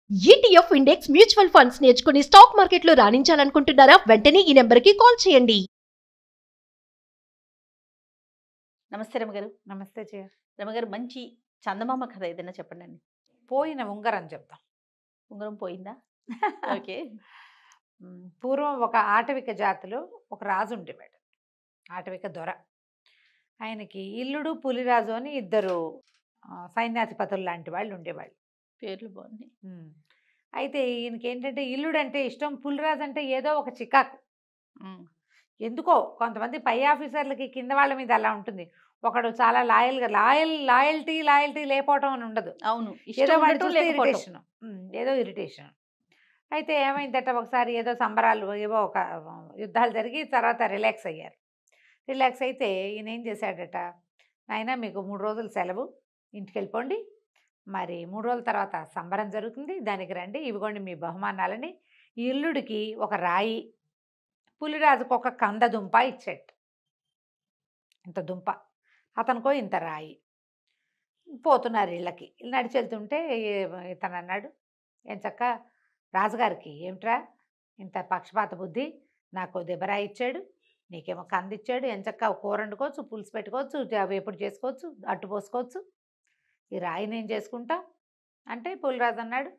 ETF index mutual funds నేర్చుకుని stock మార్కెట్లో రాణించాలనుకుంటున్నారా? వెంటనే ఈ నెంబర్కి కాల్ చేయండి. నమస్తే రమగారు. నమస్తే జయ. రమగారు, మంచి చందమామ కథ ఏదైనా చెప్పండి. పోయిన ఉంగరం చెప్తాం. ఉంగరం పోయిందా? ఓకే. పూర్వం ఒక ఆటవిక జాతిలో ఒక రాజు ఉండేవాడు, ఆటవిక దొర. ఆయనకి ఇల్లుడు పులిరాజు అని ఇద్దరు సైన్యాధిపతులు లాంటి వాళ్ళు ఉండేవాళ్ళు. పేర్లు బాగున్నాయి. అయితే ఈయనకి ఏంటంటే ఇల్లుడు అంటే ఇష్టం, పులిరాజు అంటే ఏదో ఒక చికాకు. ఎందుకో కొంతమంది పై ఆఫీసర్లకి కింద వాళ్ళ మీద అలా ఉంటుంది. ఒకడు చాలా లాయల్టీ లేకపోవటం అని ఉండదు. అవును, ఏదో వాడు చూస్తే ఇరిటేషన్, ఏదో ఇరిటేషన్. అయితే ఏమైందట, ఒకసారి ఏదో సంబరాలు ఏవో ఒక యుద్ధాలు జరిగి తర్వాత రిలాక్స్ అయ్యారు. రిలాక్స్ అయితే ఈయన ఏం చేశాడట, నాయన మీకు 3 రోజులు సెలవు, ఇంటికి వెళ్ళిపోండి, మరి 3 రోజుల తర్వాత సంబరం జరుగుతుంది, దానికి రండి, ఇవిగోండి మీ బహుమానాలని. ఈ ఇల్లుడికి ఒక రాయి, పులిరాజుకు ఒక కంద దుంప ఇచ్చాడు. ఇంత దుంప, అతనికో ఇంత రాయి. పోతున్నారు ఇళ్ళకి. నడిచి వెళ్తుంటే ఇతను అన్నాడు, ఏం చక్క రాజుగారికి ఏమిట్రా ఇంత పక్షపాత బుద్ధి, నాకు దెబ్బరాయి ఇచ్చాడు, నీకేమో కంద ఇచ్చాడు, ఏం చక్క కూర వండుకోవచ్చు, పులుసు పెట్టుకోవచ్చు, వేపుడు చేసుకోవచ్చు, అట్టు పోసుకోవచ్చు, ఈ రాయి నేను చేసుకుంటా అంటే పులిరాజు అన్నాడు,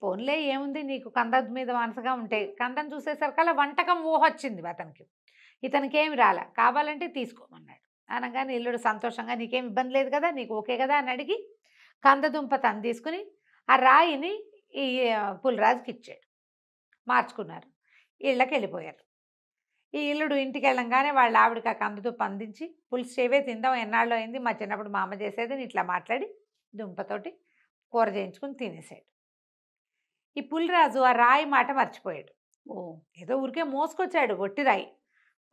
పోన్లే ఏముంది, నీకు కంద మీద మనసుగా ఉంటే. కందం చూసేసరికల్లా వంటకం ఊహొచ్చింది అతనికి. ఇతనికి ఏమి రాలా, కావాలంటే తీసుకోమన్నాడు. అనగానే ఇల్లుడు సంతోషంగా, నీకేం ఇబ్బంది లేదు కదా, నీకు ఓకే కదా అని అడిగి కందదుంప తను తీసుకుని ఆ రాయిని ఈ పులిరాజుకి ఇచ్చాడు. మార్చుకున్నారు, ఇళ్ళకి వెళ్ళిపోయారు. ఈ ఇల్లుడు ఇంటికి వెళ్ళంగానే వాళ్ళ ఆవిడకి ఆ కందదుంప అందించి, పులుసు చేవే తిందాం, ఎన్నాళ్ళు అయింది, మా చిన్నప్పుడు మా అమ్మ చేసేదని ఇట్లా మాట్లాడి దుంపతోటి కూర చేయించుకుని తినేసాడు. ఈ పులిరాజు ఆ రాయి మాట మర్చిపోయాడు. ఏదో ఊరికే మోసుకొచ్చాడు, ఒట్టి రాయి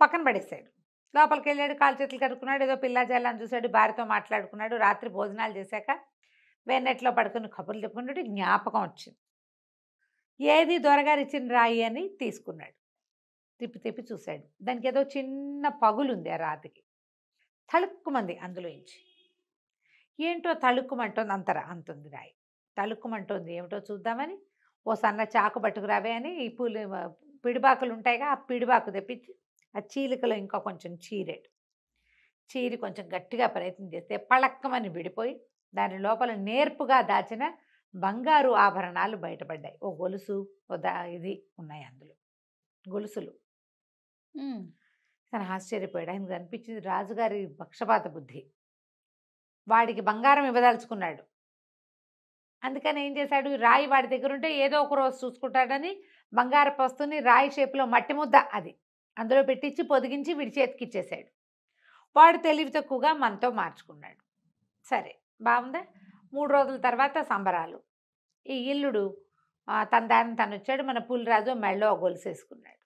పక్కన పడేసాడు. లోపలికి వెళ్ళాడు, కాలు చేతులు కడుక్కున్నాడు, ఏదో పిల్లాజల్లని చూశాడు, భార్యతో మాట్లాడుకున్నాడు. రాత్రి భోజనాలు చేశాక వెన్నెట్లో పడుకుని కబుర్లు చెప్పుకున్నాడు. జ్ఞాపకం వచ్చింది, ఏది దొరగారు ఇచ్చిన రాయి అని తీసుకున్నాడు. తిప్పి చూశాడు, దానికి ఏదో చిన్న పగులుంది ఆ రాతికి. తళుక్కుమంది అందులోంచి. ఏంటో తళుక్కుమంటోంది, అంతుంది రాయి. తళుక్కుమంటోంది, ఏమిటో చూద్దామని ఓ సన్న చాకు పట్టుకురావే అని ఈ పిడిబాకులు ఉంటాయిగా, ఆ పిడిబాకు తెప్పించి ఆ చీలికలో ఇంకా కొంచెం చీరి కొంచెం గట్టిగా ప్రయత్నం చేస్తే పళక్కమని విడిపోయి దాని లోపల నేర్పుగా దాచిన బంగారు ఆభరణాలు బయటపడ్డాయి. ఓ గొలుసు, ఇది ఉన్నాయి అందులో, గొలుసులు. తను ఆశ్చర్యపోయాడు. ఆయనకు అనిపించింది రాజుగారి పక్షపాత బుద్ధి, వాడికి బంగారం ఇవ్వదలుచుకున్నాడు. అందుకని ఏం చేశాడు, రాయి వాడి దగ్గర ఉంటే ఏదో ఒక రోజు చూసుకుంటాడని బంగారపు వస్తువుని రాయి షేపులో మట్టి ముద్ద అది అందులో పెట్టించి పొదిగించి వీడి చేతికి ఇచ్చేసాడు. వాడు తెలివి తక్కువగా మనతో మార్చుకున్నాడు. సరే బాగుందా. 3 రోజుల తర్వాత సంబరాలు. ఈ ఇల్లుడు తన దారిని తను వచ్చాడు. మన పులిరాజు మెళ్ళో గొలుసు వేసుకున్నాడు.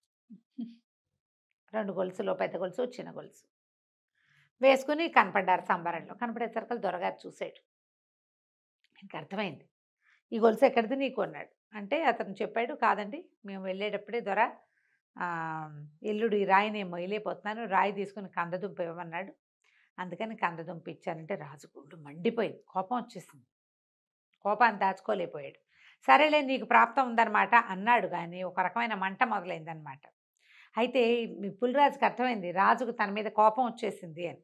2 గొలుసులు, పెద్ద గొలుసు, చిన్న గొలుసు వేసుకుని కనపడ్డారు సంబరంలో. కనపడేసరికి దొరగారు చూశాడు. ఆయనకు అర్థమైంది, ఈ గొలుసు ఎక్కడిది నీకు అన్నాడు. అంటే అతను చెప్పాడు, కాదండి మేము వెళ్ళేటప్పుడే దొర ఇల్లుడు ఈ రాయి నేను మొయ్యలేకపోతున్నాను, రాయి తీసుకుని కందదుంప ఇవ్వమన్నాడు, అందుకని కందదుంప ఇచ్చానంటే రాజు గుండు మండిపోయింది, కోపం వచ్చేసింది. కోపాన్ని దాచుకోలేకపోయాడు. సరేలే నీకు ప్రాప్తం ఉందన్నమాట అన్నాడు, కానీ ఒక రకమైన మంట మొదలైందనమాట. అయితే మీ పులిరాజుకి అర్థమైంది రాజుకు తన మీద కోపం వచ్చేసింది అని.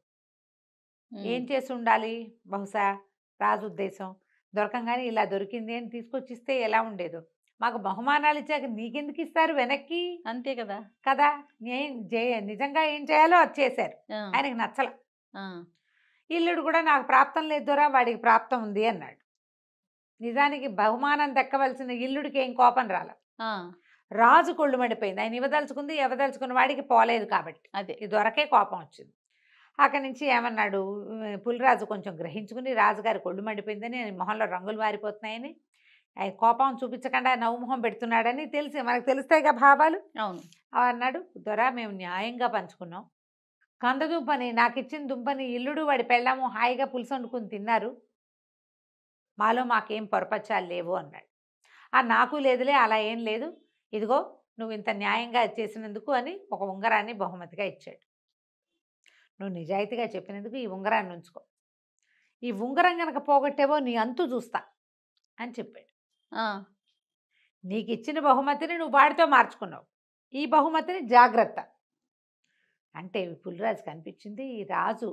ఏం చేసి ఉండాలి, బహుశా రాజు ఉద్దేశం దొరకంగానే ఇలా దొరికింది అని తీసుకొచ్చిస్తే ఎలా ఉండేదో. మాకు బహుమానాలు ఇచ్చాక నీకెందుకు ఇస్తారు వెనక్కి, అంతే కదా కదా. నిజంగా ఏం చేయాలో అది చేశారు. ఆయనకి నచ్చల. ఇల్లుడు కూడా నాకు ప్రాప్తం లేదు దొరా, వాడికి ప్రాప్తం ఉంది అన్నాడు. నిజానికి బహుమానం దక్కవలసిన ఇల్లుడికి ఏం కోపం రాల, రాజు కొళ్ళు మండిపోయింది. ఆయన ఇవ్వదలుచుకున్న వాడికి పోలేదు కాబట్టి అదే ఈ దొరకే కోపం వచ్చింది. అక్కడి నుంచి ఏమన్నాడు, పులిరాజు కొంచెం గ్రహించుకుని రాజుగారి కొళ్ళు మండిపోయిందని, మొహంలో రంగులు మారిపోతున్నాయని, కోపం చూపించకుండా నవ్వుమొహం పెడుతున్నాడని తెలిసి, మనకు తెలుస్తాయిగా భావాలు. అవును అన్నాడు, దొర మేము న్యాయంగా పంచుకున్నాం, కందదుంపని నాకు ఇచ్చిన దుంపని ఇల్లుడు వాడి పెళ్ళాము హాయిగా పులుసు వండుకుని తిన్నారు, మాలో మాకేం పొరపచ్చాలు లేవు అన్నాడు. నాకు లేదులే, అలా ఏం లేదు, ఇదిగో నువ్వు ఇంత న్యాయంగా చేసినందుకు అని ఒక ఉంగరాన్ని బహుమతిగా ఇచ్చాడు. నువ్వు నిజాయితీగా చెప్పినందుకు ఈ ఉంగరాన్ని ఉంచుకో, ఈ ఉంగరం కనుక పోగొట్టేవో నీ అంతు చూస్తా అని చెప్పాడు. నీకు ఇచ్చిన బహుమతిని నువ్వు వాడితో మార్చుకున్నావు, ఈ బహుమతిని జాగ్రత్త అంటే పులిరాజు కనిపించింది. ఈ రాజు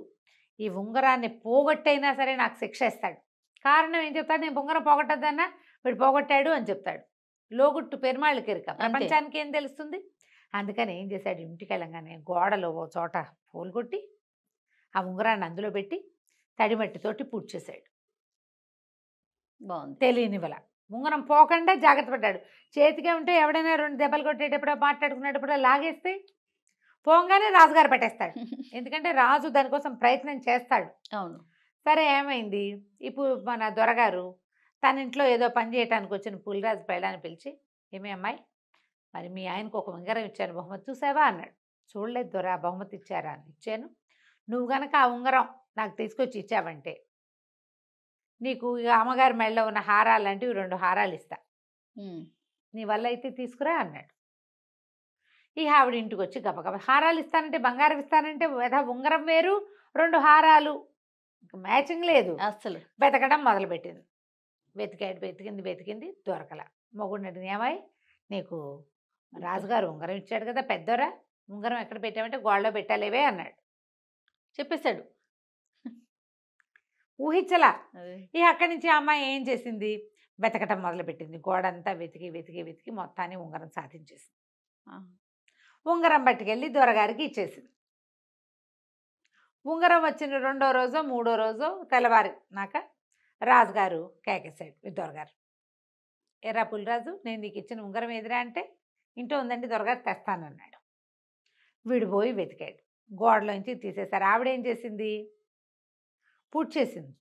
ఈ ఉంగరాన్ని పోగొట్టైనా సరే నాకు శిక్ష ఇస్తాడు. కారణం ఏం చెప్తాడు? నేను ఉంగరం పోగొట్టద్దన్నా వీడు పోగొట్టాడు అని చెప్తాడు. లోగుట్టు పెరుమాళ్ళకి ఎరుక, ప్రపంచానికి ఏం తెలుస్తుంది? అందుకని ఏం చేశాడు? ఇంటికి వెళ్ళంగానే గోడలో ఓ చోట పూలు కొట్టి ఆ ఉంగరాన్ని అందులో పెట్టి తడిమట్టితోటి పూడ్చేశాడు. బాగుంది. తెలియనివల ఉంగరం పోకుండా జాగ్రత్త పడ్డాడు. చేతికే ఉంటే ఎవడైనా 2 దెబ్బలు కొట్టేటప్పుడు మాట్లాడుకునేటప్పుడు లాగేస్తే పోగానే రాజుగారు పెట్టేస్తాడు. ఎందుకంటే రాజు దానికోసం ప్రయత్నం చేస్తాడు. అవును. సరే ఏమైంది? ఇప్పుడు మన దొరగారు తన ఇంట్లో ఏదో పని చేయడానికి వచ్చిన పులిరాజు పెళ్ళాన్ని పిలిచి, ఏమే అమ్మాయి, మరి మీ ఆయనకు ఒక ఉంగరం ఇచ్చాను, బహుమతి చూసావా అన్నాడు. చూడలేదు దొర, బహుమతి ఇచ్చారా అని. ఇచ్చాను. నువ్వు గనక ఆ ఉంగరం నాకు తీసుకొచ్చి ఇచ్చావంటే నీకు ఇక అమ్మగారి మెడలో ఉన్న హారాలు లాంటివి 2 హారాలు ఇస్తా, నీ వల్ల అయితే తీసుకురా అన్నాడు. ఈ ఆవిడ ఇంటికి వచ్చి గబగబ హారాలు ఇస్తానంటే, బంగారం ఇస్తానంటే ఉంగరం వేరు, 2 హారాలు మ్యాచింగ్ లేదు. అసలు వెతకడం మొదలుపెట్టింది. వెతికింది దొరకల. మొగుడిని అడిగింది, ఏమాయి నీకు రాజుగారు ఉంగరం ఇచ్చాడు కదా పెద్దోరా, ఉంగరం ఎక్కడ పెట్టామంటే గోడలో పెట్టాలేవే అన్నాడు. చెప్పేశాడు. ఊహించలా. ఇక అక్కడి నుంచి అమ్మాయి ఏం చేసింది? వెతకటం మొదలుపెట్టింది. గోడంతా వెతికి మొత్తాన్ని ఉంగరం సాధించేసింది. ఉంగరం పట్టుకెళ్ళి దొరగారికి ఇచ్చేసింది. ఉంగరం వచ్చిన 2వ రోజో 3వ రోజో తెల్లవారినాక రాజుగారు కేకేశాడు దొరగారు, ఎర్రా పులిరాజు, నేను నీకు ఇచ్చిన ఉంగరం ఎదురా అంటే, ఇంట్లో ఉందండి దొరగారు తెస్తానన్నాడు. వీడు పోయి వెతికాడు. గోడలోంచి తీసేశారు. ఆవిడేం చేసింది? పూర్తి చేసింది.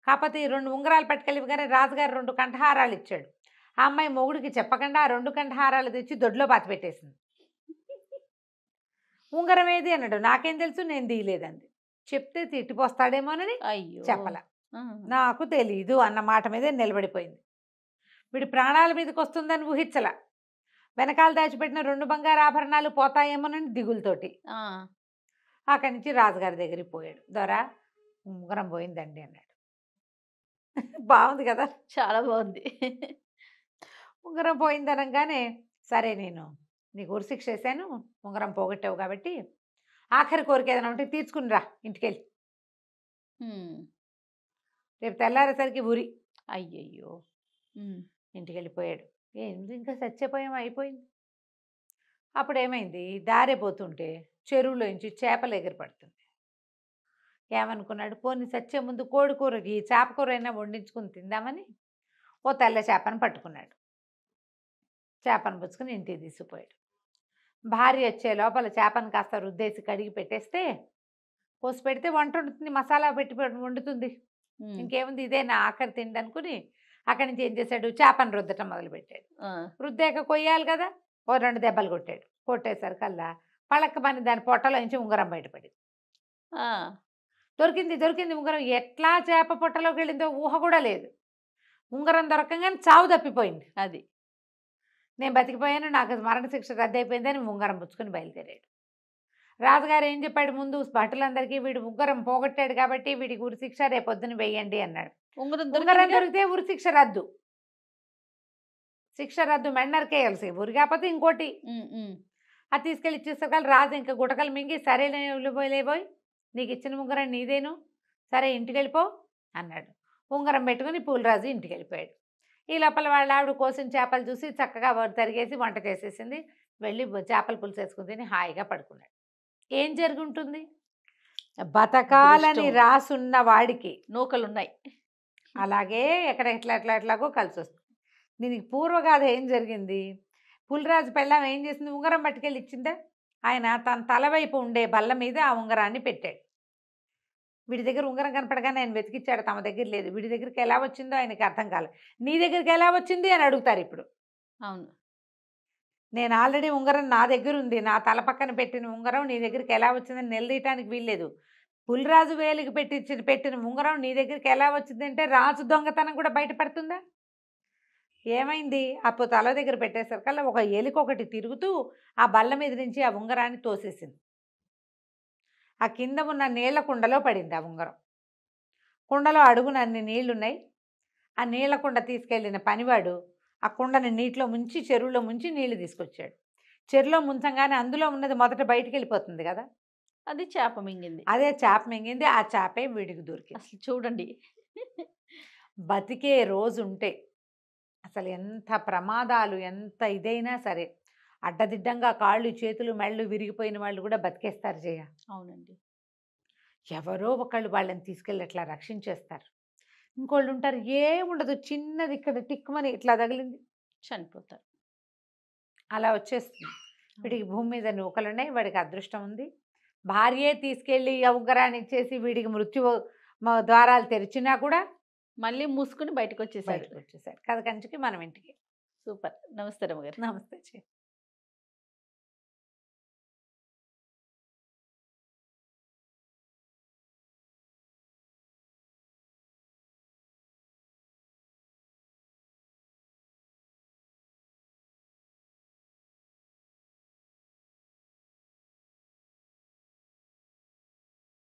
కాకపోతే ఈ 2 ఉంగరాలు పట్టుకెళ్ళి కానీ రాజుగారు 2 కంఠహారాలు ఇచ్చాడు. ఆ అమ్మాయి మొగుడికి చెప్పకుండా ఆ 2 కంఠహారాలు తెచ్చి దొడ్లో పాతి పెట్టేసింది. ఉంగరం ఏది అన్నాడు. నాకేం తెలుసు, నేను తీయలేదండి. చెప్తే తిట్టిపోస్తాడేమోనని అయ్యో చెప్పల. నాకు తెలీదు అన్న మాట మీదే నిలబడిపోయింది. వీడి ప్రాణాల మీదకి వస్తుందని ఊహించల. వెనకాల దాచిపెట్టిన 2 బంగారు ఆభరణాలు పోతాయేమోనని దిగులతోటి అక్కడి నుంచి రాజుగారి దగ్గరికి పోయాడు. దొరా, ఉంగరం పోయిందండి అన్నాడు. బాగుంది కదా, చాలా బాగుంది. ఉంగరం పోయిందనగానే, సరే నేను నీకు ఉరిశిక్ష వేసాను, ఉంగరం పోగొట్టావు కాబట్టి ఆఖరి కోరిక ఏదైనా ఉంటే తీర్చుకుని రా ఇంటికెళ్ళి, రేపు తెల్లారేసరికి ఉరి. అయ్యయ్యో. ఇంటికి వెళ్ళిపోయాడు. ఏంటి ఇంకా చచ్చిపోయాం, అయిపోయింది. అప్పుడు ఏమైంది? దారే పోతుంటే చెరువులోంచి చేపలు ఎగిరిపడుతుంది. ఏమనుకున్నాడు? పోనీ చచ్చే ముందు కోడి కూరకి చేప కూర అయినా వండించుకుని తిందామని ఓ తెల్ల చేపను పట్టుకున్నాడు. చేపను పుచ్చుకుని ఇంటికి తీసుకుపోయాడు. భార్య వచ్చే లోపల చేపను కాస్త రుద్దేసి కడిగి పెట్టేస్తే, పోసి పెడితే వంట వండుతుంది, మసాలా పెట్టి వండుతుంది. ఇంకేముంది, ఇదే నా ఆఖరి తిండి అనుకుని అక్కడి నుంచి ఏం చేశాడు? చేపను రుద్దటం మొదలుపెట్టాడు. రుద్దాక కొయ్యాలి కదా, ఓ 2 దెబ్బలు కొట్టాడు. కొట్టేసరికల్లా పళ్ళక్కమని దాని పొట్టలో నుంచి ఉంగరం బయటపడింది. దొరికింది ఉంగరం. ఎట్లా చేప పొట్టలోకి వెళ్ళిందో ఊహ కూడా లేదు. ఉంగరం దొరకంగానే చావు తప్పిపోయింది. అది నేను బతికిపోయాను, నాకు మరణశిక్ష రద్దయిపోయిందని ఉంగరం పుచ్చుకొని బయలుదేరాడు. రాజుగారు ఏం చెప్పాడు? ముందు భటులందరికీ వీడు ఉంగరం పోగొట్టాడు కాబట్టి వీడికి ఉరిశిక్ష రేపొద్దున వేయండి అన్నాడు. ఉంగరం దొరికితే ఉరిశిక్ష రద్దు, శిక్ష రద్దు, మెన్నరికేయాల్సి. ఉరి కాకపోతే ఇంకోటి. అది తీసుకెళ్ళి ఇచ్చేసరికి రాజు ఇంకా గుటకలు మింగి, సరే లేబోయ్, నీకు ఇచ్చిన ఉంగరం నీదేను, సరే ఇంటికి వెళ్ళిపో అన్నాడు. ఉంగరం పెట్టుకుని పులిరాజు ఇంటికి వెళ్ళిపోయాడు. ఈ లోపల వాళ్ళ ఆవిడ కోసిన చేపలు చూసి చక్కగా తరిగేసి వంట చేసేసింది. వెళ్ళి చేపల పులుసు వేసుకుని తిని హాయిగా పడుకున్నాడు. ఏం జరుగుంటుంది? బతకాలని రాసున్న వాడికి నూకలున్నాయి. అలాగే ఎట్లాగో కలిసి వస్తుంది. దీనికి పూర్వగాథ ఏం జరిగింది? పులిరాజు పెళ్ళాం ఏం చేసింది? ఉంగరం పట్టుకెళ్ళి ఇచ్చిందా? ఆయన తన తల వైపు ఉండే బల్ల మీద ఆ ఉంగరాన్ని పెట్టాడు. వీడి దగ్గర ఉంగరం కనపడగానే ఆయన వెతికిచ్చాడు, తమ దగ్గర లేదు. వీడి దగ్గరికి ఎలా వచ్చిందో ఆయనకి అర్థం కాలేదు. నీ దగ్గరికి ఎలా వచ్చింది అని అడుగుతారు ఇప్పుడు. అవును, నేను ఆల్రెడీ ఉంగరం నా దగ్గర ఉంది, నా తల పక్కన పెట్టిన ఉంగరం నీ దగ్గరికి ఎలా వచ్చిందని నిలదీయటానికి వీల్లేదు. పులిరాజు వేలికి పెట్టిన ఉంగరం నీ దగ్గరికి ఎలా వచ్చిందంటే రాజు దొంగతనం కూడా బయటపడుతుందా? ఏమైంది? అప్పుడు తల దగ్గర పెట్టేసరికల్లా ఒక ఎలికొకటి తిరుగుతూ ఆ బల్ల మీద నుంచి ఆ ఉంగరాన్ని తోసేసింది. ఆ కింద ఉన్న నీళ్ల కుండలో పడింది ఆ ఉంగరం. కుండలో అడుగున అన్ని నీళ్లున్నాయి. ఆ నీళ్ల కుండ తీసుకెళ్ళిన పనివాడు ఆ కుండని నీటిలో ముంచి చెరువులో ముంచి నీళ్లు తీసుకొచ్చాడు. చెరువులో ముంచంగానే అందులో ఉన్నది మొదట బయటికి వెళ్ళిపోతుంది కదా, అది చేప మింగింది. అదే చేప మింగింది. ఆ చేపే వీడికి దొరికింది. అసలు చూడండి. బతికే రోజు ఉంటే అసలు ఎంత ప్రమాదాలు ఎంత ఇదైనా సరే అడ్డదిడ్డంగా కాళ్ళు చేతులు మెళ్ళు విరిగిపోయిన వాళ్ళు కూడా బతికేస్తారు జయ. అవునండి. ఎవరో ఒకళ్ళు వాళ్ళని తీసుకెళ్ళి అట్లా రక్షించేస్తారు. ఇంకోళ్ళు ఉంటారు ఏముండదు, చిన్నది ఇక్కడ టిక్కుమని ఇట్లా తగిలింది చనిపోతారు. అలా వచ్చేస్తుంది. వీడికి భూమి మీద నూకలున్నాయి, వాడికి అదృష్టం ఉంది. భార్యే తీసుకెళ్ళి ఆ ఉంగరాన్ని ఇచ్చేసి వీడికి మృత్యు ద్వారాలు తెరిచినా కూడా మళ్ళీ మూసుకుని బయటకు వచ్చేసాడు. బయటకు వచ్చేసాడు. కథ కంచికి మనం ఇంటికి. సూపర్. నమస్తే రమ్మగారు. నమస్తే.